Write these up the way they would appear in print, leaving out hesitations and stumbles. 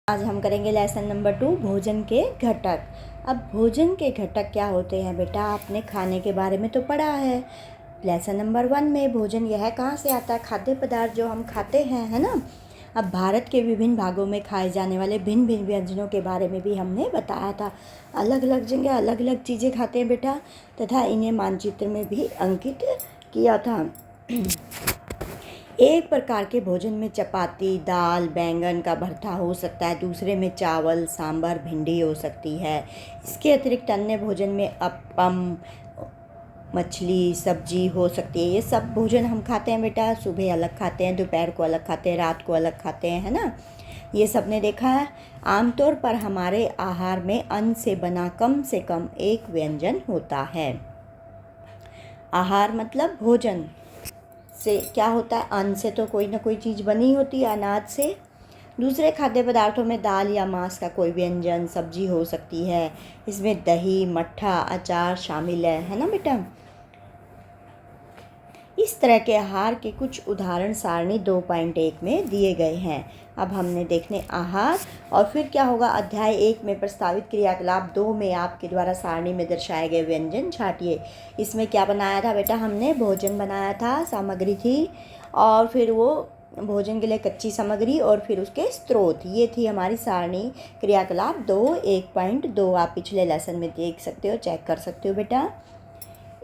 आज हम करेंगे लेसन नंबर 2 भोजन के घटक। अब भोजन के घटक क्या होते हैं बेटा, आपने खाने के बारे में तो पढ़ा है लेसन नंबर 1 में। भोजन यह कहाँ से आता है, खाद्य पदार्थ जो हम खाते हैं, है ना। अब भारत के विभिन्न भागों में खाए जाने वाले भिन्न भिन्न व्यंजनों के बारे में भी हमने बताया था। अलग अलग जगह अलग अलग चीज़ें खाते हैं बेटा, तथा इन्हें मानचित्र में भी अंकित किया था। एक प्रकार के भोजन में चपाती, दाल, बैंगन का भरता हो सकता है, दूसरे में चावल, सांभर, भिंडी हो सकती है। इसके अतिरिक्त अन्य भोजन में अप्पम, मछली, सब्जी हो सकती है। ये सब भोजन हम खाते हैं बेटा। सुबह अलग खाते हैं, दोपहर को अलग खाते हैं, रात को अलग खाते हैं, है ना। ये सब ने देखा है। आमतौर पर हमारे आहार में अन्न से बना कम से कम एक व्यंजन होता है। आहार मतलब भोजन से क्या होता है, अन्न से तो कोई ना कोई चीज़ बनी होती है, अनाज से। दूसरे खाद्य पदार्थों में दाल या मांस का कोई व्यंजन, सब्जी हो सकती है। इसमें दही, मट्ठा, अचार शामिल है ना बेटा। इस तरह के आहार के कुछ उदाहरण सारणी 2.1 में दिए गए हैं। अब हमने देखने आहार, और फिर क्या होगा, अध्याय 1 में प्रस्तावित क्रियाकलाप 2 में आपके द्वारा सारणी में दर्शाए गए व्यंजन छाटिए। इसमें क्या बनाया था बेटा, हमने भोजन बनाया था, सामग्री थी, और फिर वो भोजन के लिए कच्ची सामग्री और फिर उसके स्रोत, ये थी हमारी सारणी क्रियाकलाप 2.1.2। आप पिछले लेसन में देख सकते हो, चेक कर सकते हो बेटा।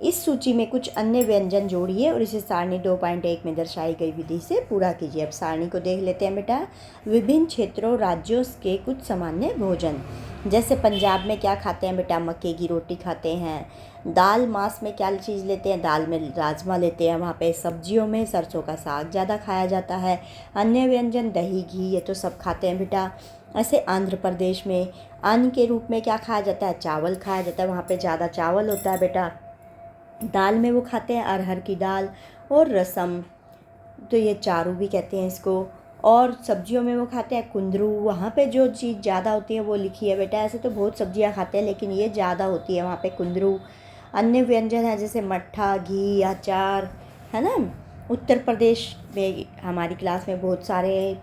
इस सूची में कुछ अन्य व्यंजन जोड़िए और इसे सारणी 2.1 में दर्शाई गई विधि से पूरा कीजिए। अब सारणी को देख लेते हैं बेटा। विभिन्न क्षेत्रों, राज्यों के कुछ सामान्य भोजन, जैसे पंजाब में क्या खाते हैं बेटा, मक्के की रोटी खाते हैं। दाल मांस में क्या चीज़ लेते हैं, दाल में राजमा लेते हैं। वहाँ पे सब्जियों में सरसों का साग ज़्यादा खाया जाता है। अन्य व्यंजन दही, घी, ये तो सब खाते हैं बेटा। ऐसे आंध्र प्रदेश में अन्न के रूप में क्या खाया जाता है, चावल खाया जाता है। वहाँ पे ज़्यादा चावल होता है बेटा। दाल में वो खाते हैं अरहर की दाल और रसम, तो ये चारू भी कहते हैं इसको। और सब्जियों में वो खाते हैं कुंदरू। वहाँ पे जो चीज़ ज़्यादा होती है वो लिखी है बेटा। ऐसे तो बहुत सब्जियाँ खाते हैं लेकिन ये ज़्यादा होती है वहाँ पे, कुंदरू। अन्य व्यंजन है जैसे मट्ठा, घी, अचार, है ना। उत्तर प्रदेश में हमारी क्लास में बहुत सारे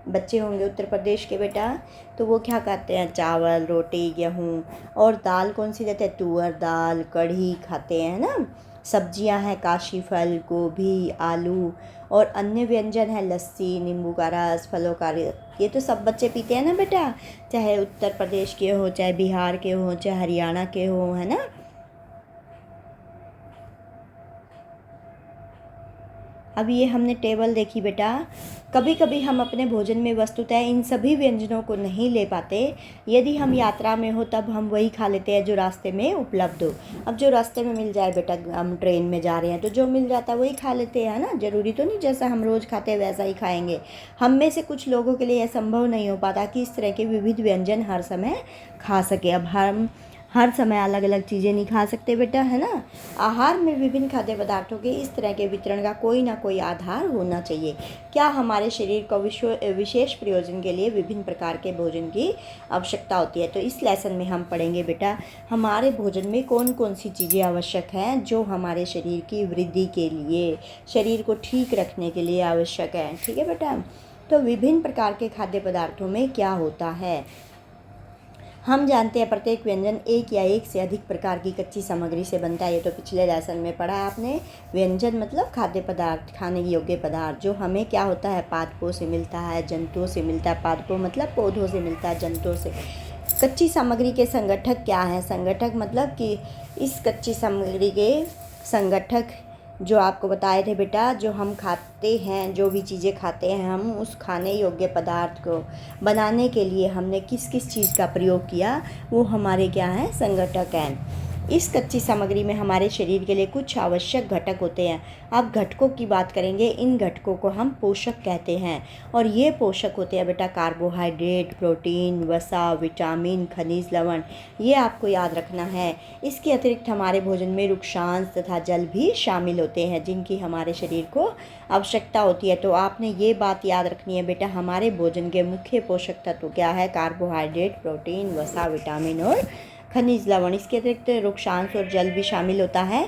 बच्चे होंगे उत्तर प्रदेश के बेटा, तो वो क्या खाते हैं, चावल, रोटी, गेहूँ, और दाल कौन सी देते हैं, तुअर दाल, कढ़ी खाते हैं ना। सब्जियां हैं काशी फल, गोभी, आलू, और अन्य व्यंजन है लस्सी, नींबू का रस, फलों का रस। ये तो सब बच्चे पीते हैं ना बेटा, चाहे उत्तर प्रदेश के हो, चाहे बिहार के हो, चाहे हरियाणा के हो, है ना। अब ये हमने टेबल देखी बेटा। कभी कभी हम अपने भोजन में वस्तुतः इन सभी व्यंजनों को नहीं ले पाते। यदि हम यात्रा में हो तब हम वही खा लेते हैं जो रास्ते में उपलब्ध हो। अब जो रास्ते में मिल जाए बेटा, हम ट्रेन में जा रहे हैं तो जो मिल जाता है वही खा लेते हैं, है ना। ज़रूरी तो नहीं जैसा हम रोज़ खाते हैं वैसा ही खाएंगे। हम में से कुछ लोगों के लिए यह संभव नहीं हो पाता कि इस तरह के विविध व्यंजन हर समय खा सके। अब हम हर समय अलग अलग चीज़ें नहीं खा सकते बेटा, है ना। आहार में विभिन्न खाद्य पदार्थों के इस तरह के वितरण का कोई ना कोई आधार होना चाहिए। क्या हमारे शरीर को विशेष प्रयोजन के लिए विभिन्न प्रकार के भोजन की आवश्यकता होती है। तो इस लेसन में हम पढ़ेंगे बेटा, हमारे भोजन में कौन कौन सी चीज़ें आवश्यक हैं जो हमारे शरीर की वृद्धि के लिए, शरीर को ठीक रखने के लिए आवश्यक है। ठीक है बेटा। तो विभिन्न प्रकार के खाद्य पदार्थों में क्या होता है, हम जानते हैं प्रत्येक व्यंजन एक या एक से अधिक प्रकार की कच्ची सामग्री से बनता है। ये तो पिछले लेसन में पढ़ा है आपने। व्यंजन मतलब खाद्य पदार्थ, खाने योग्य पदार्थ, जो हमें क्या होता है, पादपों से मिलता है, जंतुओं से मिलता है। पादपों मतलब पौधों से मिलता है, जंतुओं से। कच्ची सामग्री के संगठक क्या हैं, संगठक मतलब कि इस कच्ची सामग्री के संगठक जो आपको बताए थे बेटा, जो हम खाते हैं, जो भी चीज़ें खाते हैं हम, उस खाने योग्य पदार्थ को बनाने के लिए हमने किस किस चीज़ का प्रयोग किया, वो हमारे क्या हैं, संगठक हैं। इस कच्ची सामग्री में हमारे शरीर के लिए कुछ आवश्यक घटक होते हैं। अब घटकों की बात करेंगे। इन घटकों को हम पोषक कहते हैं, और ये पोषक होते हैं बेटा कार्बोहाइड्रेट, प्रोटीन, वसा, विटामिन, खनिज, लवण। ये आपको याद रखना है। इसके अतिरिक्त हमारे भोजन में रुक्षांश तथा जल भी शामिल होते हैं जिनकी हमारे शरीर को आवश्यकता होती है। तो आपने ये बात याद रखनी है बेटा, हमारे भोजन के मुख्य पोषक तत्व क्या है, कार्बोहाइड्रेट, प्रोटीन, वसा, विटामिन और खनिज, लवण। इसके अतिरिक्त रुक्षांश और जल भी शामिल होता है।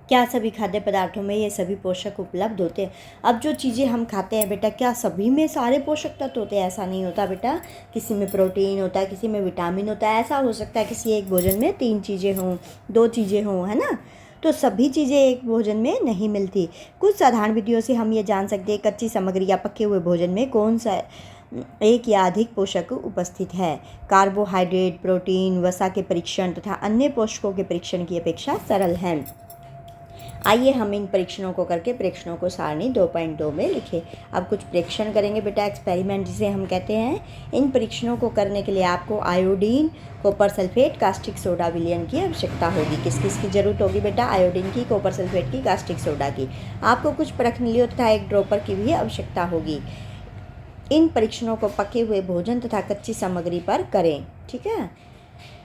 क्या सभी खाद्य पदार्थों में ये सभी पोषक उपलब्ध होते हैं? अब जो चीज़ें हम खाते हैं बेटा, क्या सभी में सारे पोषक तत्व होते हैं? ऐसा नहीं होता बेटा। किसी में प्रोटीन होता है, किसी में विटामिन होता है। ऐसा हो सकता है किसी एक भोजन में 3 चीज़ें हों, 2 चीज़ें हों, है ना। तो सभी चीज़ें एक भोजन में नहीं मिलती। कुछ साधारण विधियों से हम ये जान सकते हैं कच्ची सामग्री या पके हुए भोजन में कौन सा एक या अधिक पोषक उपस्थित है। कार्बोहाइड्रेट, प्रोटीन, वसा के परीक्षण तथा अन्य पोषकों के परीक्षण की अपेक्षा सरल हैं। आइए हम इन परीक्षणों को करके परीक्षणों को सारणी 2.2 में लिखें। अब कुछ परीक्षण करेंगे बेटा, एक्सपेरिमेंट जिसे हम कहते हैं। इन परीक्षणों को करने के लिए आपको iodine, copper sulphate, caustic soda, विलयन की आवश्यकता होगी। किस किस की जरूरत होगी बेटा? आयोडीन की, कॉपर सल्फेट की, कास्टिक सोडा की। आपको कुछ परखनीलियों तथा एक ड्रॉपर की भी आवश्यकता होगी। इन परीक्षणों को पके हुए भोजन तथा कच्ची सामग्री पर करें। ठीक है,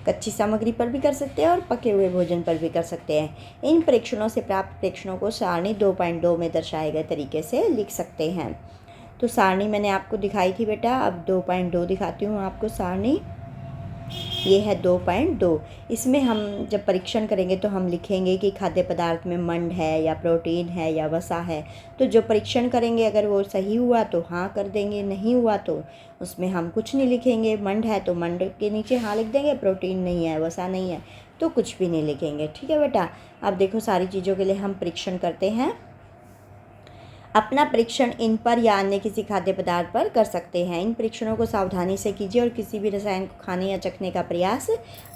कच्ची सामग्री पर भी कर सकते हैं और पके हुए भोजन पर भी कर सकते हैं। इन परीक्षणों से प्राप्त परीक्षणों को सारणी 2.2 में दर्शाए गए तरीके से लिख सकते हैं। तो सारणी मैंने आपको दिखाई थी बेटा, अब 2.2 दिखाती हूँ आपको सारणी। ये है 2.2। इसमें हम जब परीक्षण करेंगे तो हम लिखेंगे कि खाद्य पदार्थ में मंड है या प्रोटीन है या वसा है। तो जो परीक्षण करेंगे अगर वो सही हुआ तो हाँ कर देंगे, नहीं हुआ तो उसमें हम कुछ नहीं लिखेंगे। मंड है तो मंड के नीचे हाँ लिख देंगे, प्रोटीन नहीं है, वसा नहीं है तो कुछ भी नहीं लिखेंगे। ठीक है बेटा। अब देखो सारी चीज़ों के लिए हम परीक्षण करते हैं। अपना परीक्षण इन पर या अन्य किसी खाद्य पदार्थ पर कर सकते हैं। इन परीक्षणों को सावधानी से कीजिए और किसी भी रसायन को खाने या चखने का प्रयास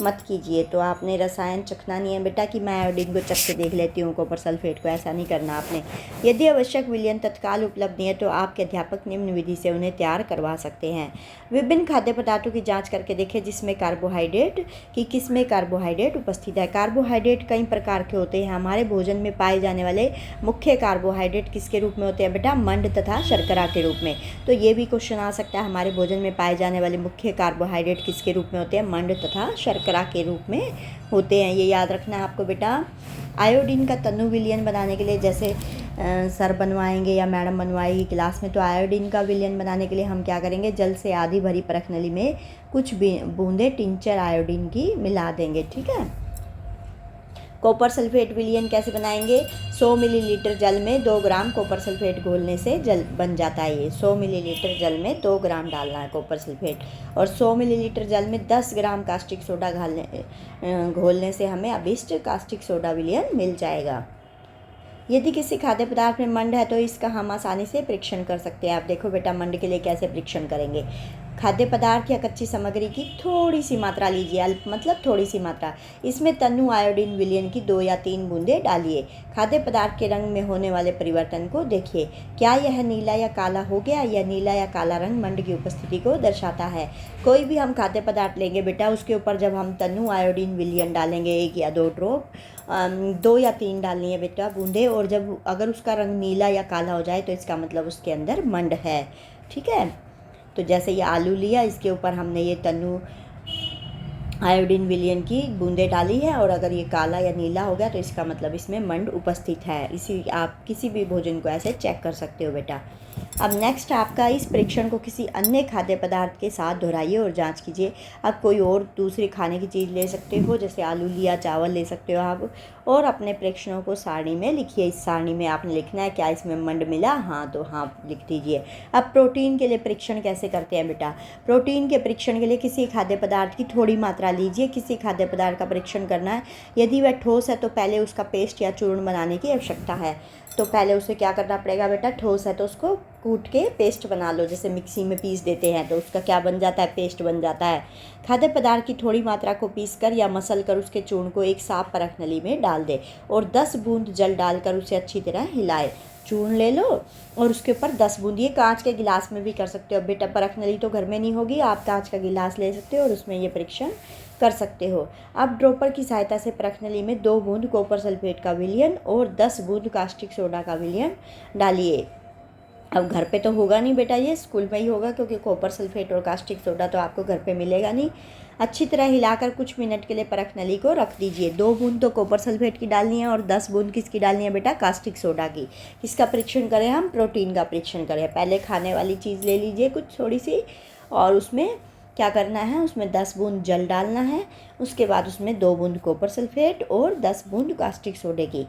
मत कीजिए। तो आपने रसायन चखना नहीं है बेटा कि मैं आयोडीन को चख के देख लेती हूँ, कॉपर सल्फेट को, ऐसा नहीं करना आपने। यदि आवश्यक विलयन तत्काल उपलब्ध नहीं है तो आपके अध्यापक निम्न विधि से उन्हें तैयार करवा सकते हैं। विभिन्न खाद्य पदार्थों की जाँच करके देखें जिसमें कार्बोहाइड्रेट की किसमें कार्बोहाइड्रेट उपस्थित है। कार्बोहाइड्रेट कई प्रकार के होते हैं। हमारे भोजन में पाए जाने वाले मुख्य कार्बोहाइड्रेट किसके रूप में होते हैं बेटा? मंड तथा शर्करा के रूप में। तो ये भी क्वेश्चन आ सकता है, हमारे भोजन में पाए जाने वाले मुख्य कार्बोहाइड्रेट किसके रूप में होते हैं? मंड तथा शर्करा के रूप में होते हैं। ये याद रखना है आपको बेटा। आयोडीन का तनु विलयन बनाने के लिए जैसे सर बनवाएंगे या मैडम बनवाएगी क्लास में, तो आयोडीन का विलयन बनाने के लिए हम क्या करेंगे? जल से आधी भरी परखनली में कुछ बूंदे टिंचर आयोडीन की मिला देंगे। ठीक है। कॉपर सल्फेट विलयन कैसे बनाएंगे? 100 मिलीलीटर जल में 2 ग्राम कॉपर सल्फेट घोलने से जल बन जाता है। ये 100 मिलीलीटर जल में 2 ग्राम डालना है कॉपर सल्फेट, और 100 मिलीलीटर जल में 10 ग्राम कास्टिक सोडा घोलने से हमें अभिष्ट कास्टिक सोडा विलयन मिल जाएगा। यदि किसी खाद्य पदार्थ में मंड है तो इसका हम आसानी से परीक्षण कर सकते हैं। आप देखो बेटा मंड के लिए कैसे परीक्षण करेंगे। खाद्य पदार्थ या कच्ची सामग्री की थोड़ी सी मात्रा लीजिए, अल्प मतलब थोड़ी सी मात्रा। इसमें तनु आयोडीन विलयन की 2 या 3 बूंदें डालिए। खाद्य पदार्थ के रंग में होने वाले परिवर्तन को देखिए। क्या यह नीला या काला हो गया? यह नीला या काला रंग मंड की उपस्थिति को दर्शाता है। कोई भी हम खाद्य पदार्थ लेंगे बेटा, उसके ऊपर जब हम तनु आयोडीन विलयन डालेंगे 1 या 2 ड्रॉप, 2 या 3 डालनी है बेटा बूंदे, और जब अगर उसका रंग नीला या काला हो जाए तो इसका मतलब उसके अंदर मंड है। ठीक है। तो जैसे ये आलू लिया, इसके ऊपर हमने ये तनु आयोडीन विलयन की बूंदें डाली है, और अगर ये काला या नीला हो गया तो इसका मतलब इसमें मंड उपस्थित है। इसी आप किसी भी भोजन को ऐसे चेक कर सकते हो बेटा। अब नेक्स्ट आपका इस परीक्षण को किसी अन्य खाद्य पदार्थ के साथ दोहराइए और जांच कीजिए। अब कोई और दूसरी खाने की चीज़ ले सकते हो, जैसे आलू लिया, चावल ले सकते हो आप, और अपने परीक्षणों को सारणी में लिखिए। इस सारणी में आपने लिखना है क्या इसमें मंड मिला, हाँ तो हाँ लिख दीजिए। अब प्रोटीन के लिए परीक्षण कैसे करते हैं बेटा? प्रोटीन के परीक्षण के लिए किसी खाद्य पदार्थ की थोड़ी मात्रा लीजिए। किसी खाद्य पदार्थ का परीक्षण करना है, यदि वह ठोस है तो पहले उसका पेस्ट या चूर्ण बनाने की आवश्यकता है। तो पहले उसे क्या करना पड़ेगा बेटा? ठोस है तो उसको कूट के पेस्ट बना लो, जैसे मिक्सी में पीस देते हैं तो उसका क्या बन जाता है? पेस्ट बन जाता है। खाद्य पदार्थ की थोड़ी मात्रा को पीसकर या मसल कर उसके चूर्ण को एक साफ परख नली में डाल दे और 10 बूंद जल डालकर उसे अच्छी तरह हिलाए। चूर्ण ले लो और उसके ऊपर 10 बूंद, ये कांच के गिलास में भी कर सकते हो बेटा। परख नली तो घर में नहीं होगी, आप कांच का गिलास ले सकते हो और उसमें ये परीक्षण कर सकते हो। अब ड्रॉपर की सहायता से परख नली में 2 बूंद कॉपर सल्फेट का विलयन और 10 बूंद कास्टिक सोडा का विलयन डालिए। अब घर पे तो होगा नहीं बेटा, ये स्कूल में ही होगा, क्योंकि कॉपर सल्फेट और कास्टिक सोडा तो आपको घर पे मिलेगा नहीं। अच्छी तरह हिलाकर कुछ मिनट के लिए परख नली को रख दीजिए। 2 बूंद तो कॉपर सल्फेट की डालनी है और 10 बूंद किसकी डालनी है बेटा? कास्टिक सोडा की। किसका परीक्षण करें हम? प्रोटीन का परीक्षण करें। पहले खाने वाली चीज़ ले लीजिए कुछ थोड़ी सी, और उसमें क्या करना है? उसमें 10 बूंद जल डालना है। उसके बाद उसमें 2 बूंद कॉपर सल्फेट और 10 बूंद कास्टिक सोडे की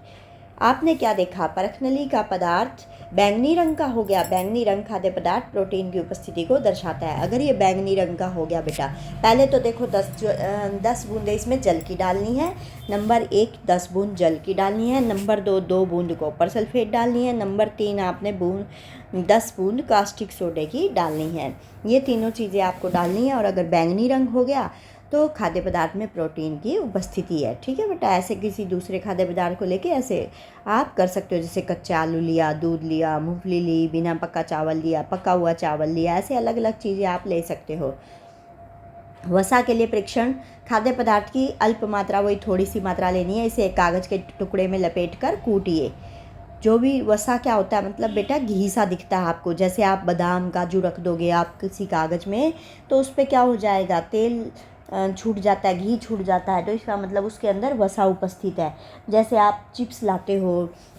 आपने क्या देखा? परखनली का पदार्थ बैंगनी रंग का हो गया। बैंगनी रंग खाद्य पदार्थ प्रोटीन की उपस्थिति को दर्शाता है। अगर ये बैंगनी रंग का हो गया बेटा, पहले तो देखो 10 बूंदें इसमें जल की डालनी है। नंबर 1 10 बूंद जल की डालनी है। नंबर 2 2 बूंद कॉपर सल्फेट डालनी है। नंबर 3 आपने 10 बूंद कास्टिक सोडे की डालनी है। ये तीनों चीज़ें आपको डालनी है। और अगर बैंगनी रंग हो गया तो खाद्य पदार्थ में प्रोटीन की उपस्थिति है। ठीक है बेटा, ऐसे किसी दूसरे खाद्य पदार्थ को लेके ऐसे आप कर सकते हो, जैसे कच्चा आलू लिया, दूध लिया, मूंगफली ली, बिना पका चावल लिया, पका हुआ चावल लिया, ऐसे अलग अलग चीज़ें आप ले सकते हो। वसा के लिए परीक्षण, खाद्य पदार्थ की अल्प मात्रा, वही थोड़ी सी मात्रा लेनी है। इसे एक कागज़ के टुकड़े में लपेट कर कूटिए। जो भी वसा क्या होता है, मतलब बेटा घी सा दिखता है आपको। जैसे आप बादाम काजू रख दोगे आप किसी कागज़ में, तो उस पर क्या हो जाएगा, तेल छूट जाता है, घी छूट जाता है, तो इसका मतलब उसके अंदर वसा उपस्थित है। जैसे आप चिप्स लाते हो,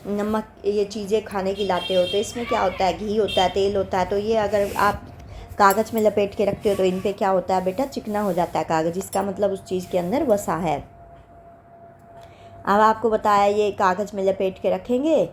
नमक, ये चीज़ें खाने की लाते हो, तो इसमें क्या होता है, घी होता है, तेल होता है। तो ये अगर आप कागज़ में लपेट के रखते हो तो इन पे क्या होता है बेटा, चिकना हो जाता है कागज़। इसका मतलब उस चीज़ के अंदर वसा है। अब आपको बताया ये कागज़ में लपेट के रखेंगे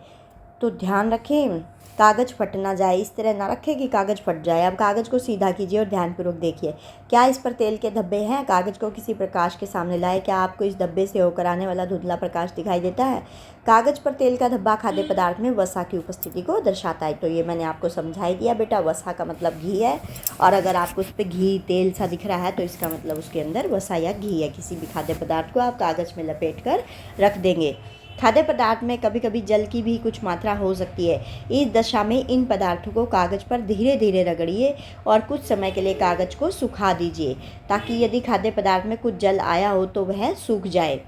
तो ध्यान रखें कागज़ फट ना जाए। इस तरह ना रखें कि कागज़ फट जाए। अब कागज़ को सीधा कीजिए और ध्यानपूर्वक देखिए, क्या इस पर तेल के धब्बे हैं? कागज़ को किसी प्रकाश के सामने लाए। क्या आपको इस धब्बे से होकर आने वाला धुंधला प्रकाश दिखाई देता है? कागज़ पर तेल का धब्बा खाद्य पदार्थ में वसा की उपस्थिति को दर्शाता है। तो ये मैंने आपको समझा ही दिया बेटा, वसा का मतलब घी है। और अगर आपको उस पर घी तेल सा दिख रहा है तो इसका मतलब उसके अंदर वसा या घी है। किसी भी खाद्य पदार्थ को आप कागज़ में लपेट कर रख देंगे। खाद्य पदार्थ में कभी कभी जल की भी कुछ मात्रा हो सकती है। इस दशा में इन पदार्थों को कागज़ पर धीरे धीरे रगड़िए और कुछ समय के लिए कागज़ को सुखा दीजिए, ताकि यदि खाद्य पदार्थ में कुछ जल आया हो तो वह सूख जाए।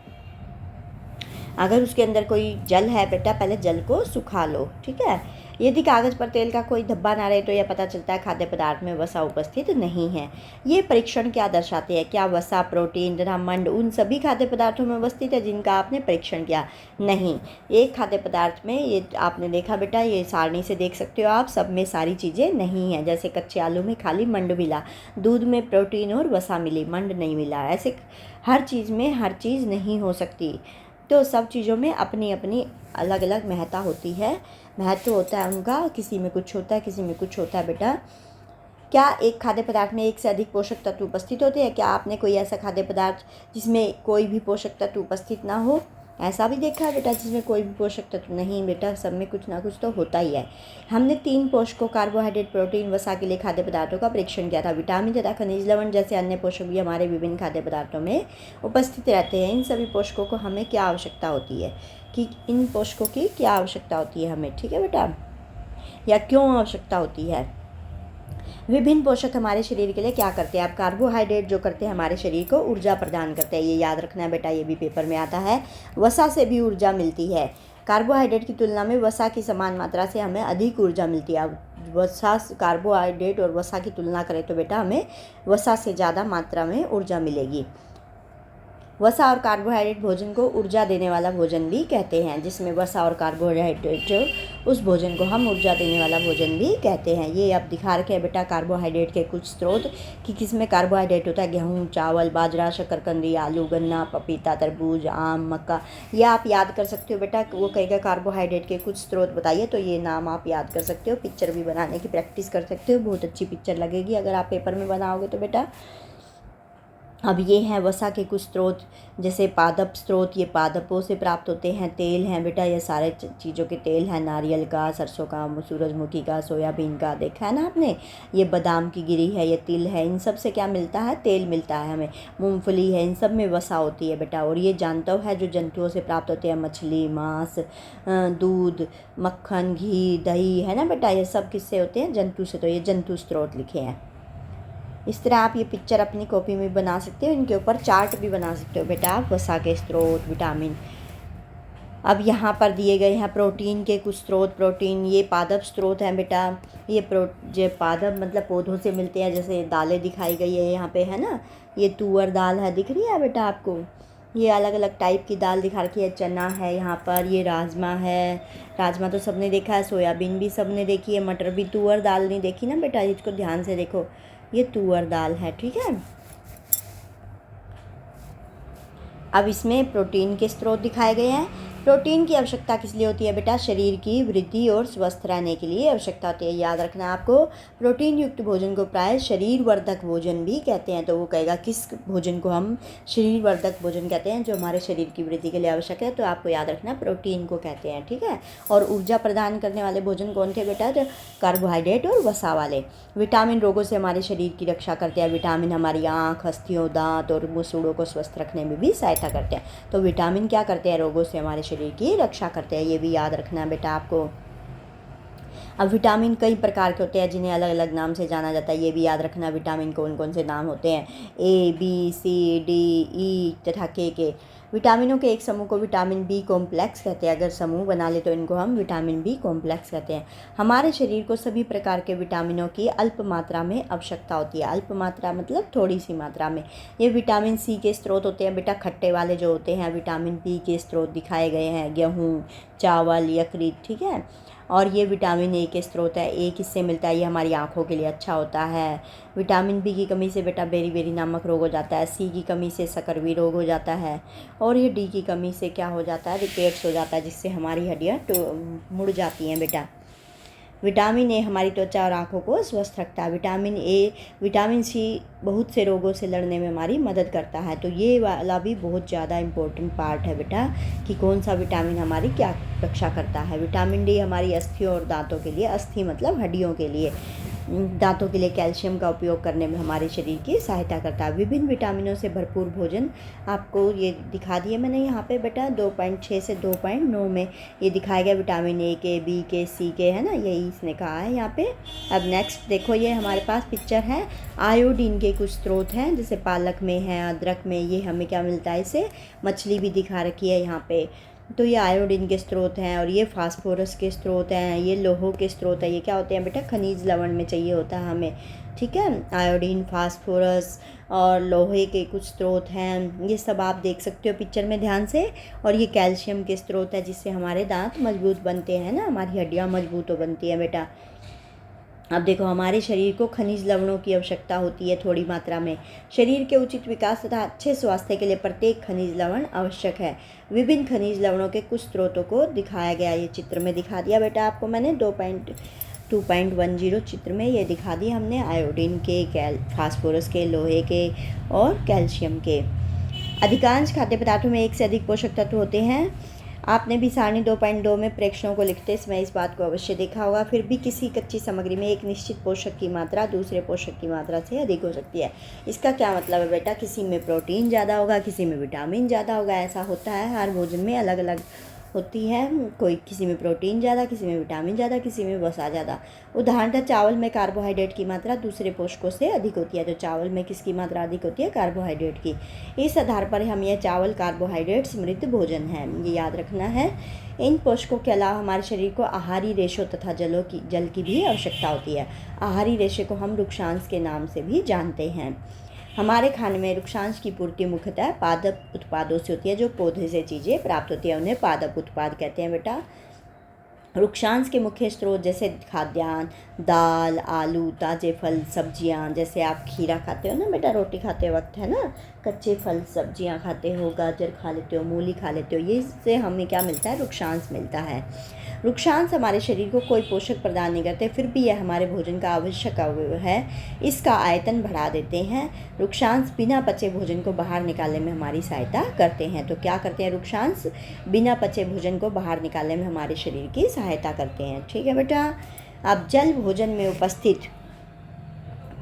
अगर उसके अंदर कोई जल है बेटा, पहले जल को सुखा लो। ठीक है, यदि कागज़ पर तेल का कोई धब्बा ना रहे तो यह पता चलता है खाद्य पदार्थ में वसा उपस्थित नहीं है। ये परीक्षण क्या दर्शाते हैं? क्या वसा, प्रोटीन तथा मंड उन सभी खाद्य पदार्थों में उपस्थित है जिनका आपने परीक्षण किया? नहीं। एक खाद्य पदार्थ में, ये आपने देखा बेटा, ये सारणी से देख सकते हो आप, सब में सारी चीज़ें नहीं हैं। जैसे कच्चे आलू में खाली मंड मिला, दूध में प्रोटीन और वसा मिली, मंड नहीं मिला। ऐसे हर चीज़ में हर चीज़ नहीं हो सकती। तो सब चीज़ों में अपनी अपनी अलग अलग महत्ता होती है, महत्व होता है उनका। किसी में कुछ होता है, किसी में कुछ होता है बेटा। क्या एक खाद्य पदार्थ में एक से अधिक पोषक तत्व उपस्थित होते हैं? क्या आपने कोई ऐसा खाद्य पदार्थ जिसमें कोई भी पोषक तत्व उपस्थित ना हो? ऐसा भी देखा है बेटा जिसमें कोई भी पोषक तत्व नहीं? बेटा सब में कुछ ना कुछ तो होता ही है। हमने 3 पोषकों, कार्बोहाइड्रेट, प्रोटीन, वसा के लिए खाद्य पदार्थों का परीक्षण किया था। विटामिन तथा खनिज लवण जैसे अन्य पोषक भी हमारे विभिन्न खाद्य पदार्थों में उपस्थित रहते हैं। इन सभी पोषकों को हमें क्या आवश्यकता होती है, कि इन पोषकों की क्या आवश्यकता होती है हमें? ठीक है बेटा, या क्यों आवश्यकता होती है? विभिन्न पोषक हमारे शरीर के लिए क्या करते हैं? अब कार्बोहाइड्रेट जो करते हैं हमारे शरीर को ऊर्जा प्रदान करते हैं, ये याद रखना है बेटा, ये भी पेपर में आता है। वसा से भी ऊर्जा मिलती है। कार्बोहाइड्रेट की तुलना में वसा की समान मात्रा से हमें अधिक ऊर्जा मिलती है। अब वसा, कार्बोहाइड्रेट और वसा की तुलना करें तो बेटा हमें वसा से ज़्यादा मात्रा में ऊर्जा मिलेगी। वसा और कार्बोहाइड्रेट भोजन को ऊर्जा देने वाला भोजन भी कहते हैं। जिसमें वसा और कार्बोहाइड्रेट, उस भोजन को हम ऊर्जा देने वाला भोजन भी कहते हैं। ये अब दिखा रखे हैं बेटा कार्बोहाइड्रेट के कुछ स्रोत, कि किसमें कार्बोहाइड्रेट होता है। गेहूँ, चावल, बाजरा, शकरकंदी, आलू, गन्ना, पपीता, तरबूज, आम, मक्का। ये आप याद कर सकते हो बेटा। वो कहेगा कार्बोहाइड्रेट के कुछ स्रोत बताइए, तो ये नाम आप याद कर सकते हो। पिक्चर भी बनाने की प्रैक्टिस कर सकते हो, बहुत अच्छी पिक्चर लगेगी अगर आप पेपर में बनाओगे तो बेटा। अब ये हैं वसा के कुछ स्रोत, जैसे पादप स्रोत, ये पादपों से प्राप्त होते हैं। तेल हैं बेटा, ये सारे चीज़ों के तेल हैं, नारियल का, सरसों का, सूरजमुखी का, सोयाबीन का, देखा है ना आपने। ये बादाम की गिरी है, ये तिल है, इन सब से क्या मिलता है? तेल मिलता है हमें। मूंगफली है, इन सब में वसा होती है बेटा। और ये जानता है जो जंतुओं से प्राप्त होते हैं, मछली, मांस, दूध, मक्खन, घी, दही, है ना बेटा, ये सब किससे होते हैं? जंतु से। तो ये जंतु स्रोत लिखे हैं। इस तरह आप ये पिक्चर अपनी कॉपी में बना सकते हो। इनके ऊपर चार्ट भी बना सकते हो बेटा आप, वसा के स्रोत, विटामिन। अब यहाँ पर दिए गए हैं प्रोटीन के कुछ स्रोत। प्रोटीन ये पादप स्रोत हैं बेटा। ये पादप मतलब पौधों से मिलते हैं। जैसे दालें दिखाई गई है यहाँ पे, है ना। ये तुअर दाल है, दिख रही है बेटा आपको। ये अलग अलग टाइप की दाल दिखा रखी है। चना है यहाँ पर, ये राजमा है, राजमा तो सबने देखा है। सोयाबीन भी सबने देखी है, मटर भी। तुअर दाल नहीं देखी ना बेटा, इसको ध्यान से देखो, ये तुअर दाल है। ठीक है, अब इसमें प्रोटीन के स्रोत दिखाए गए हैं। प्रोटीन की आवश्यकता किस लिए होती है बेटा? शरीर की वृद्धि और स्वस्थ रहने के लिए आवश्यकता होती है। याद रखना आपको, प्रोटीन युक्त भोजन को प्राय शरीर वर्धक भोजन भी कहते हैं। तो वो कहेगा किस भोजन को हम शरीर वर्धक भोजन कहते हैं, जो हमारे शरीर की वृद्धि के लिए आवश्यक है। तो आपको याद रखना प्रोटीन को कहते हैं, ठीक है। और ऊर्जा प्रदान करने वाले भोजन कौन थे बेटा? तो कार्बोहाइड्रेट और वसा वाले। विटामिन रोगों से हमारे शरीर की रक्षा करते हैं। विटामिन हमारी आँख, अस्थियों, दांत और मूसूड़ों को स्वस्थ रखने में भी सहायता करते हैं। तो विटामिन क्या करते हैं? रोगों से हमारे शरीर की रक्षा करते हैं। ये भी याद रखना है बेटा आपको। अब विटामिन कई प्रकार के होते हैं जिन्हें अलग अलग नाम से जाना जाता है। ये भी याद रखना विटामिन कौन कौन से नाम होते हैं, A, B, C, D, E तथा K। विटामिनों के एक समूह को विटामिन बी कॉम्प्लेक्स कहते हैं। अगर समूह बना ले तो इनको हम विटामिन बी कॉम्प्लेक्स कहते हैं। हमारे शरीर को सभी प्रकार के विटामिनों की अल्प मात्रा में आवश्यकता होती है। अल्प मात्रा मतलब थोड़ी सी मात्रा में। ये विटामिन सी के स्रोत होते हैं बेटा, खट्टे वाले जो होते हैं। विटामिन बी के स्रोत दिखाए गए हैं, गेहूँ, चावल, यकृत, ठीक है। और ये विटामिन ए के स्रोत है। ए किससे मिलता है? ये हमारी आँखों के लिए अच्छा होता है। विटामिन बी की कमी से बेटा बेरी नामक रोग हो जाता है। सी की कमी से सकरवी रोग हो जाता है। और ये डी की कमी से क्या हो जाता है? रिकेट्स हो जाता है, जिससे हमारी हड्डियाँ मुड़ जाती हैं बेटा। विटामिन ए हमारी त्वचा और आँखों को स्वस्थ रखता है। विटामिन सी बहुत से रोगों से लड़ने में हमारी मदद करता है। तो ये वाला भी बहुत ज़्यादा इम्पोर्टेंट पार्ट है बेटा, कि कौन सा विटामिन हमारी क्या रक्षा करता है। विटामिन डी हमारी अस्थियों और दांतों के लिए, अस्थि मतलब हड्डियों के लिए, दांतों के लिए कैल्शियम का उपयोग करने में हमारे शरीर की सहायता करता है। विभिन्न विटामिनों से भरपूर भोजन आपको ये दिखा दिए मैंने यहाँ पे बेटा 2.6 से 2.9 में ये दिखाया गया। विटामिन ए के, बी के, सी के, है ना, यही इसने कहा है यहाँ पे। अब नेक्स्ट देखो, ये हमारे पास पिक्चर है। आयोडीन के कुछ स्रोत हैं, जैसे पालक में है, अदरक में। ये हमें क्या मिलता है? इसे मछली भी दिखा रखी है यहाँ पे। तो ये आयोडीन के स्रोत हैं। और ये फास्फोरस के स्रोत हैं, ये लोहों के स्रोत हैं। ये क्या होते हैं बेटा? खनिज लवण में चाहिए होता है हमें, ठीक है। आयोडीन, फास्फोरस और लोहे के कुछ स्रोत हैं। ये सब आप देख सकते हो पिक्चर में ध्यान से। और ये कैल्शियम के स्रोत है, जिससे हमारे दांत मजबूत बनते हैं ना, हमारी हड्डियाँ मजबूत हो बनती हैं बेटा। अब देखो, हमारे शरीर को खनिज लवणों की आवश्यकता होती है थोड़ी मात्रा में। शरीर के उचित विकास तथा अच्छे स्वास्थ्य के लिए प्रत्येक खनिज लवण आवश्यक है। विभिन्न खनिज लवणों के कुछ स्रोतों को दिखाया गया, ये चित्र में दिखा दिया बेटा आपको मैंने। 2.10 चित्र में ये दिखा दिया हमने, आयोडीन के, फास्फोरस के, लोहे के और कैल्शियम के। अधिकांश खाद्य पदार्थों में एक से अधिक पोषक तत्व होते हैं। आपने भी सारणी 2.2 में प्रेक्षणों को लिखते समय इस बात को अवश्य देखा होगा। फिर भी किसी कच्ची सामग्री में एक निश्चित पोषक की मात्रा दूसरे पोषक की मात्रा से अधिक हो सकती है। इसका क्या मतलब है बेटा? किसी में प्रोटीन ज़्यादा होगा, किसी में विटामिन ज़्यादा होगा। ऐसा होता है, हर भोजन में अलग अलग होती है। कोई किसी में प्रोटीन ज़्यादा, किसी में विटामिन ज़्यादा, किसी में वसा ज़्यादा। उदाहरणतः चावल में कार्बोहाइड्रेट की मात्रा दूसरे पोषकों से अधिक होती है। तो चावल में किसकी मात्रा अधिक होती है? कार्बोहाइड्रेट की। इस आधार पर हम यह चावल कार्बोहाइड्रेट समृद्ध भोजन है, ये याद रखना है। इन पोषकों के अलावा हमारे शरीर को आहारी रेशों तथा जल की भी आवश्यकता होती है। आहारी रेशे को हम रुक्षांश के नाम से भी जानते हैं। हमारे खाने में रुक्षांश की पूर्ति मुख्यतः पादप उत्पादों से होती है। जो पौधे से चीज़ें प्राप्त होती है उन्हें पादप उत्पाद कहते हैं बेटा। रुक्षांश के मुख्य स्रोत जैसे खाद्यान्न, दाल, आलू, ताज़े फल, सब्जियां। जैसे आप खीरा खाते हो ना बेटा रोटी खाते वक्त, है ना, कच्चे फल सब्जियां खाते हो, गाजर खा लेते हो, मूली खा लेते हो, ये इससे हमें क्या मिलता है? रुक्षांश मिलता है। रुक्षांश हमारे शरीर को कोई पोषक प्रदान नहीं करते, फिर भी यह हमारे भोजन का आवश्यक अवयव है। इसका आयतन बढ़ा देते हैं। रुक्षांश बिना पचे भोजन को बाहर निकालने में हमारी सहायता करते हैं। तो क्या करते हैं रुक्षांश? बिना पचे भोजन को बाहर निकालने में हमारे शरीर की सहायता करते हैं, ठीक है बेटा। अब जल भोजन में उपस्थित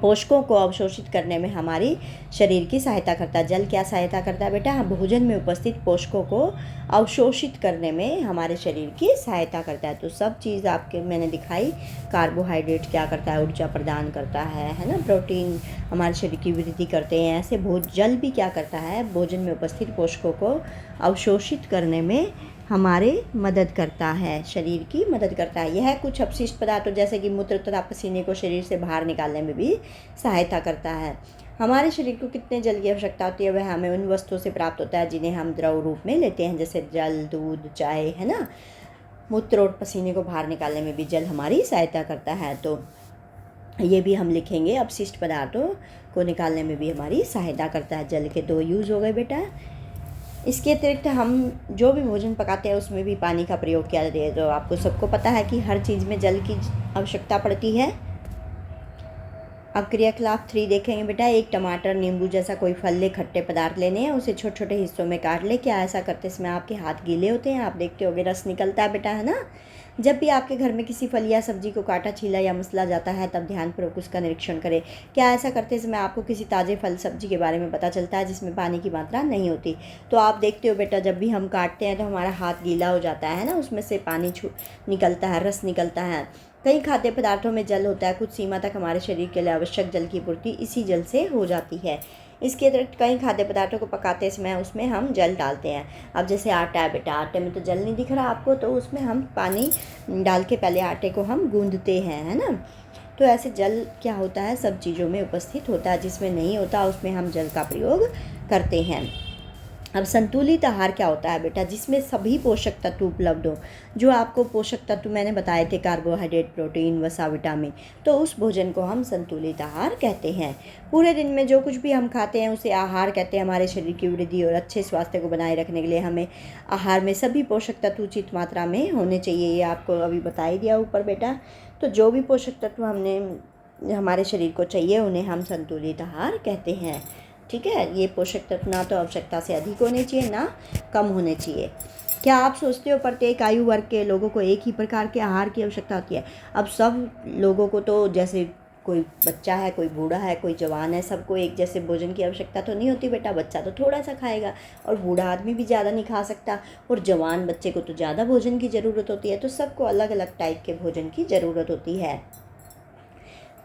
पोषकों को अवशोषित करने में हमारी शरीर की सहायता करता है। जल क्या सहायता करता है बेटा? भोजन में उपस्थित पोषकों को अवशोषित करने में हमारे शरीर की सहायता करता है। तो सब चीज़ आपके मैंने दिखाई। कार्बोहाइड्रेट क्या करता है? ऊर्जा प्रदान करता है ना। प्रोटीन हमारे शरीर की वृद्धि करते हैं। ऐसे जल भी क्या करता है? भोजन में उपस्थित पोषकों को अवशोषित करने में हमारे मदद करता है, शरीर की मदद करता है। यह कुछ अपशिष्ट पदार्थों जैसे कि मूत्र तथा पसीने को शरीर से बाहर निकालने में भी सहायता करता है। हमारे शरीर को कितने जल की आवश्यकता होती है? वह हमें उन वस्तुओं से प्राप्त होता है जिन्हें हम द्रव रूप में लेते हैं, जैसे जल, दूध, चाय, है ना। मूत्र और पसीने को बाहर निकालने में भी जल हमारी सहायता करता है। तो ये भी हम लिखेंगे, अपशिष्ट पदार्थों को निकालने में भी हमारी सहायता करता है। जल के 2 यूज़ हो गए बेटा। इसके अतिरिक्त हम जो भी भोजन पकाते हैं उसमें भी पानी का प्रयोग किया जाता है। तो आपको सबको पता है कि हर चीज़ में जल की आवश्यकता पड़ती है। अब क्रियाकलाप 3 देखेंगे बेटा। एक टमाटर, नींबू जैसा कोई फल ले, खट्टे पदार्थ लेने हैं, उसे छोटे छोटे हिस्सों में काट ले। क्या ऐसा करते समय आपके हाथ गीले होते हैं? आप देखते होगे रस निकलता है बेटा, है ना। जब भी आपके घर में किसी फल या सब्जी को काटा, छीला या मसला जाता है तब ध्यानपूर्वक उसका निरीक्षण करें। क्या ऐसा करते समय आपको किसी ताज़े फल सब्जी के बारे में पता चलता है जिसमें पानी की मात्रा नहीं होती? तो आप देखते हो बेटा, जब भी हम काटते हैं तो हमारा हाथ गीला हो जाता है ना, उसमें से पानी निकलता है, रस निकलता है। कई खाद्य पदार्थों में जल होता है। कुछ सीमा तक हमारे शरीर के लिए आवश्यक जल की पूर्ति इसी जल से हो जाती है। इसके अतिरिक्त कई खाद्य पदार्थों को पकाते समय उसमें हम जल डालते हैं। अब जैसे आटा है बेटा, आटे में तो जल नहीं दिख रहा आपको, तो उसमें हम पानी डाल के पहले आटे को हम गूंदते हैं, है ना। तो ऐसे जल क्या होता है, सब चीज़ों में उपस्थित होता है। जिसमें नहीं होता उसमें हम जल का प्रयोग करते हैं। अब संतुलित आहार क्या होता है बेटा? जिसमें सभी पोषक तत्व उपलब्ध हो। जो आपको पोषक तत्व मैंने बताए थे, कार्बोहाइड्रेट, प्रोटीन, वसा, विटामिन, तो उस भोजन को हम संतुलित आहार कहते हैं। पूरे दिन में जो कुछ भी हम खाते हैं उसे आहार कहते हैं। हमारे शरीर की वृद्धि और अच्छे स्वास्थ्य को बनाए रखने के लिए हमें आहार में सभी पोषक तत्व उचित मात्रा में होने चाहिए। ये आपको अभी बता ही दिया ऊपर बेटा। तो जो भी पोषक तत्व हमारे शरीर को चाहिए उन्हें हम संतुलित आहार कहते हैं। ठीक है। ये पोषक तत्व ना तो आवश्यकता से अधिक होने चाहिए, ना कम होने चाहिए। क्या आप सोचते हो प्रत्येक आयु वर्ग के लोगों को एक ही प्रकार के आहार की आवश्यकता होती है? अब सब लोगों को तो, जैसे कोई बच्चा है, कोई बूढ़ा है, कोई जवान है, सबको एक जैसे भोजन की आवश्यकता तो नहीं होती बेटा। बच्चा तो थोड़ा सा खाएगा और बूढ़ा आदमी भी ज़्यादा नहीं खा सकता, और जवान बच्चे को तो ज़्यादा भोजन की ज़रूरत होती है। तो सबको अलग अलग टाइप के भोजन की ज़रूरत होती है।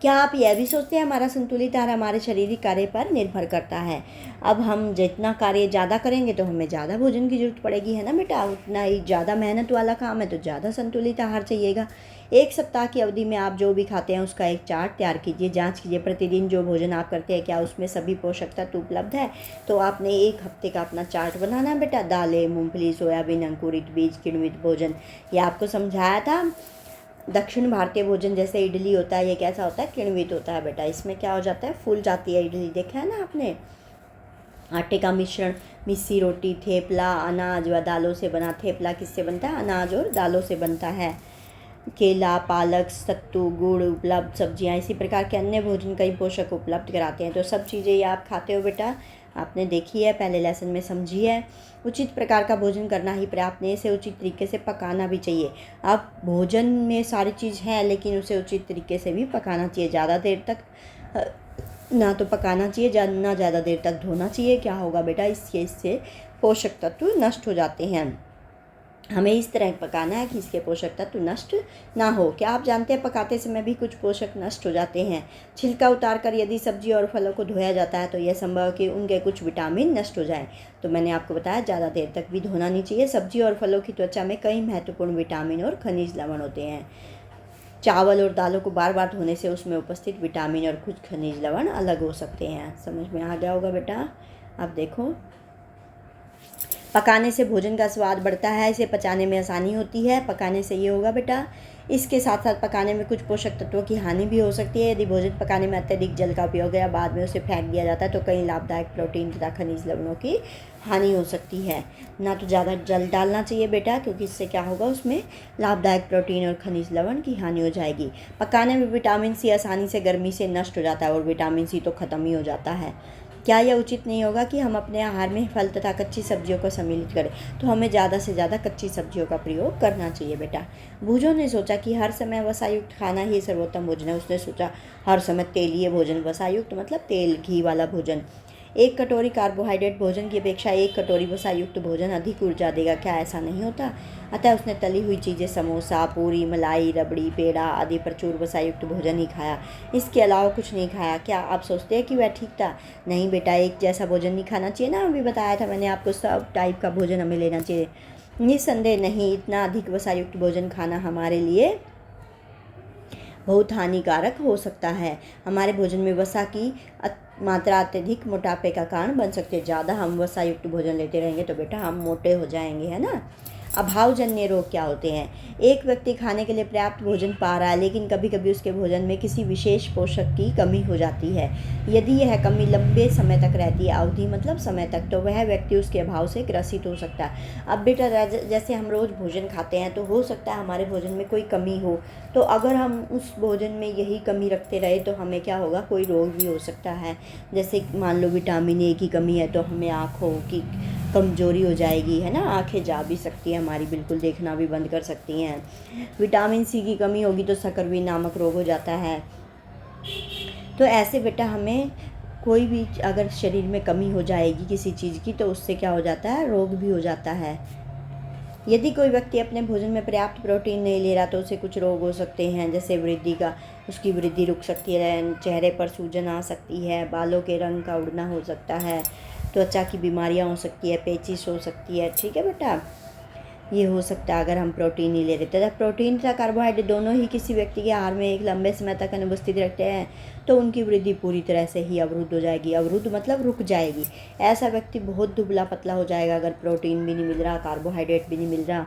क्या आप यह भी सोचते हैं हमारा संतुलित आहार हमारे शारीरिक कार्य पर निर्भर करता है? अब हम जितना कार्य ज़्यादा करेंगे तो हमें ज़्यादा भोजन की जरूरत पड़ेगी, है ना बेटा। उतना ही ज़्यादा मेहनत वाला काम है तो ज़्यादा संतुलित आहार चाहिएगा। एक सप्ताह की अवधि में आप जो भी खाते हैं उसका एक चार्ट तैयार कीजिए। जांच कीजिए प्रतिदिन जो भोजन आप करते हैं क्या उसमें सभी पोषक तत्व उपलब्ध है। तो आपने एक हफ्ते का अपना चार्ट बनाना है बेटा। दालें, मूंगफली, सोयाबीन, अंकुरित बीज, किण्वित भोजन, ये आपको समझाया था। दक्षिण भारतीय भोजन जैसे इडली होता है, ये कैसा होता है? किण्वित होता है बेटा। इसमें क्या हो जाता है? फूल जाती है इडली, देखा है ना आपने। आटे का मिश्रण, मिस्सी रोटी, थेपला, अनाज व दालों से बना। थेपला किससे बनता है? अनाज और दालों से बनता है। केला, पालक, सत्तू, गुड़, उपलब्ध सब्जियां, इसी प्रकार के अन्य भोजन कई पोषक उपलब्ध कराते हैं। तो सब चीज़ें ये आप खाते हो बेटा, आपने देखी है, पहले लेसन में समझी है। उचित प्रकार का भोजन करना ही पर्याप्त नहीं, इसे उचित तरीके से पकाना भी चाहिए। अब भोजन में सारी चीज़ है लेकिन उसे उचित तरीके से भी पकाना चाहिए। ज़्यादा देर तक ना तो पकाना चाहिए, ना ज़्यादा देर तक धोना चाहिए। क्या होगा बेटा? इससे पोषक तत्व नष्ट हो जाते हैं। हमें इस तरह पकाना है कि इसके पोषक तत्व नष्ट ना हो। क्या आप जानते हैं पकाते समय भी कुछ पोषक नष्ट हो जाते हैं? छिलका उतार कर यदि सब्जी और फलों को धोया जाता है तो यह संभव है कि उनके कुछ विटामिन नष्ट हो जाएं। तो मैंने आपको बताया ज़्यादा देर तक भी धोना नहीं चाहिए। सब्जी और फलों की त्वचा में कई महत्वपूर्ण विटामिन और खनिज लवण होते हैं। चावल और दालों को बार बार धोने से उसमें उपस्थित विटामिन और कुछ खनिज लवण अलग हो सकते हैं। समझ में आ गया होगा बेटा। अब देखो, पकाने से भोजन का स्वाद बढ़ता है, इसे पचाने में आसानी होती है। पकाने से ये होगा बेटा, इसके साथ साथ पकाने में कुछ पोषक तत्वों की हानि भी हो सकती है। यदि भोजन पकाने में अत्यधिक जल का उपयोग या बाद में उसे फेंक दिया जाता है तो कई लाभदायक प्रोटीन तथा खनिज लवणों की हानि हो सकती है। ना तो ज़्यादा जल डालना चाहिए बेटा, क्योंकि इससे क्या होगा, उसमें लाभदायक प्रोटीन और खनिज लवण की हानि हो जाएगी। पकाने में विटामिन सी आसानी से गर्मी से नष्ट हो जाता है और विटामिन सी तो ख़त्म ही हो जाता है। क्या यह उचित नहीं होगा कि हम अपने आहार में फल तथा कच्ची सब्जियों को सम्मिलित करें? तो हमें ज़्यादा से ज़्यादा कच्ची सब्जियों का प्रयोग करना चाहिए बेटा। भूजों ने सोचा कि हर समय वसायुक्त खाना ही सर्वोत्तम भोजन है। उसने सोचा हर समय तेलीय भोजन, वसायुक्त मतलब तेल घी वाला भोजन। एक कटोरी कार्बोहाइड्रेट भोजन की अपेक्षा एक कटोरी वसायुक्त भोजन अधिक ऊर्जा देगा। क्या ऐसा नहीं होता? अतः उसने तली हुई चीज़ें, समोसा, पूरी, मलाई, रबड़ी, पेड़ा आदि प्रचुर वसायुक्त भोजन ही खाया। इसके अलावा कुछ नहीं खाया। क्या आप सोचते हैं कि वह ठीक था? नहीं बेटा, एक जैसा भोजन नहीं खाना चाहिए ना। अभी बताया था मैंने आपको, सब टाइप का भोजन हमें लेना चाहिए। निस्संदेह नहीं, इतना अधिक वसायुक्त भोजन खाना हमारे लिए बहुत हानिकारक हो सकता है। हमारे भोजन में वसा की मात्रा अत्यधिक मोटापे का कारण बन सकती है। ज़्यादा हम वसा युक्त भोजन लेते रहेंगे तो बेटा हम मोटे हो जाएंगे, है ना। अभावजन्य रोग क्या होते हैं? एक व्यक्ति खाने के लिए पर्याप्त भोजन पा रहा है, लेकिन कभी कभी उसके भोजन में किसी विशेष पोषक की कमी हो जाती है। यदि यह कमी लंबे समय तक रहती है, अवधि मतलब समय तक, तो वह व्यक्ति उसके अभाव से ग्रसित हो सकता है। अब बेटा जैसे हम रोज़ भोजन खाते हैं, तो हो सकता है हमारे भोजन में कोई कमी हो, तो अगर हम उस भोजन में यही कमी रखते रहे तो हमें क्या होगा, कोई रोग भी हो सकता है। जैसे मान लो विटामिन ए की कमी है, तो हमें आँखों की कमजोरी हो जाएगी, है ना, आंखें जा भी सकती हैं हमारी, बिल्कुल देखना भी बंद कर सकती हैं। विटामिन सी की कमी होगी तो सकरवी नामक रोग हो जाता है। तो ऐसे बेटा हमें कोई भी अगर शरीर में कमी हो जाएगी किसी चीज़ की, तो उससे क्या हो जाता है, रोग भी हो जाता है। यदि कोई व्यक्ति अपने भोजन में पर्याप्त प्रोटीन नहीं ले रहा, तो उसे कुछ रोग हो सकते हैं, जैसे उसकी वृद्धि रुक सकती है, चेहरे पर सूजन आ सकती है, बालों के रंग का उड़ना हो सकता है, त्वचा की बीमारियां हो सकती है, पेचिश हो सकती है। ठीक है बेटा, ये हो सकता है अगर हम प्रोटीन नहीं ले रहे। तथा प्रोटीन तथा कार्बोहाइड्रेट दोनों ही किसी व्यक्ति के आहार में एक लंबे समय तक अनुपस्थित रखते हैं, तो उनकी वृद्धि पूरी तरह से ही अवरुद्ध हो जाएगी। अवरुद्ध मतलब रुक जाएगी। ऐसा व्यक्ति बहुत दुबला पतला हो जाएगा अगर प्रोटीन भी नहीं मिल रहा, कार्बोहाइड्रेट भी नहीं मिल रहा।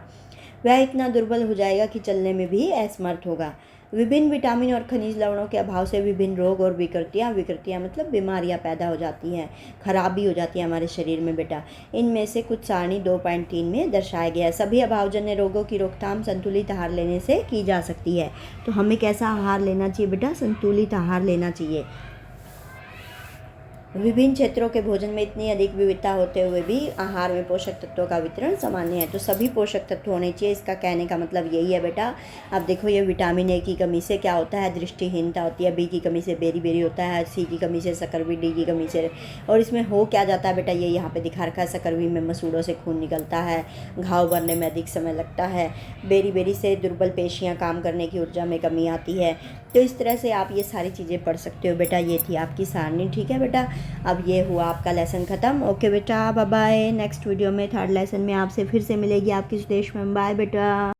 वह इतना दुर्बल हो जाएगा कि चलने में भी असमर्थ होगा। विभिन्न विटामिन और खनिज लवणों के अभाव से विभिन्न रोग और विकृतियाँ मतलब बीमारियाँ पैदा हो जाती हैं, खराबी हो जाती है हमारे शरीर में बेटा। इनमें से कुछ सारणी 2.3 में दर्शाया गया है। सभी अभावजन्य रोगों की रोकथाम संतुलित आहार लेने से की जा सकती है। तो हमें कैसा आहार लेना चाहिए बेटा? संतुलित आहार लेना चाहिए। विभिन्न क्षेत्रों के भोजन में इतनी अधिक विविधता होते हुए भी आहार में पोषक तत्वों का वितरण सामान्य है। तो सभी पोषक तत्व होने चाहिए, इसका कहने का मतलब यही है बेटा। अब देखो, ये विटामिन ए की कमी से क्या होता है, दृष्टिहीनता होती है, बी की कमी से बेरी होता है, सी की कमी से सकरवी, डी की कमी से, और इसमें हो क्या जाता है बेटा, ये यहाँ पे दिखा रखा है, सकरवी में मसूड़ों से खून निकलता है, घाव भरने में अधिक समय लगता है, बेरी से दुर्बल पेशियाँ काम करने की ऊर्जा में कमी आती है। तो इस तरह से आप ये सारी चीज़ें पढ़ सकते हो बेटा। ये थी आपकी सारणी। ठीक है बेटा, अब ये हुआ आपका लेसन ख़त्म। ओके बेटा, बाय बाय। नेक्स्ट वीडियो में 3rd लेसन में आपसे फिर से मिलेगी आपकी सुदेश मैम। बाय बेटा।